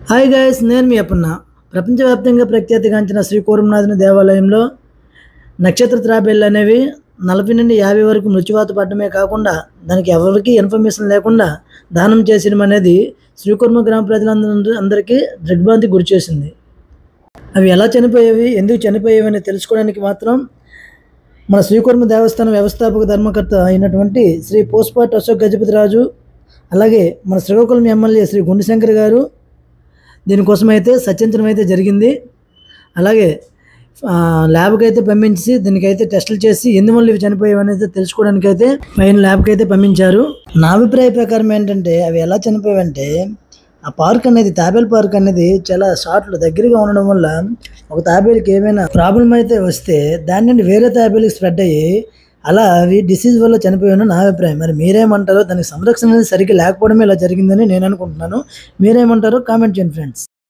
Hi guys, నేను మీ అప్పన్న. ప్రపంచవ్యాప్తంగా ప్రఖ్యాతిగాంచిన శ్రీ కూర్మనాథుని దేవాలయంలో నక్షత్ర తాబేళ్ళు అనేవి 40 నుండి 50 వరకు మృత్యువాత పడడమే కాకుండా దానికి ఎవరికి ఇన్ఫర్మేషన్ లేకుండా దానం చేసేయడం అనేది శ్రీకూర్మ గ్రామ ప్రజలందరికీ దిగ్భ్రాంతికి గురి చేసింది. అవి ఎలా చనిపోయేవి, ఎందుకు చనిపోయేవి అని తెలుసుకోవడానికి మాత్రం మన శ్రీకూర్మ దేవస్థానం వ్యవస్థాపక ధర్మకర్త అయినటువంటి శ్రీ పోస్పాటి అశోక్ గజపతిరాజు, అలాగే మన శ్రీకాకుళం ఎమ్మెల్యే శ్రీ గుండెశంకర్ గారు దీనికోసం అయితే సత్యంతరం అయితే జరిగింది. అలాగే ల్యాబ్కి అయితే పంపించి దీనికైతే టెస్టులు చేసి ఎందువల్ల ఇవి చనిపోయావనేది తెలుసుకోవడానికి అయితే పైన ల్యాబ్కి అయితే పంపించారు. నా అభిప్రాయ ప్రకారం ఏంటంటే అవి ఎలా చనిపోయావంటే, ఆ పార్క్ అనేది తాబేలు పార్క్ అనేది చాలా షార్ట్లు దగ్గరగా ఉండడం వల్ల ఒక తాబేలుకి ఏమైనా ప్రాబ్లం అయితే వస్తే దాని నుండి వేరే తాబేలుకి స్ప్రెడ్ అయ్యి అలా అవి డిసీజ్ వల్ల చనిపోయాను నా అభిప్రాయం. మరి మీరేమంటారో? దానికి సంరక్షణ అనేది సరిగ్గా లేకపోవడమే ఇలా జరిగిందని నేను అనుకుంటున్నాను. మీరేమంటారో కామెంట్ చేయండి ఫ్రెండ్స్.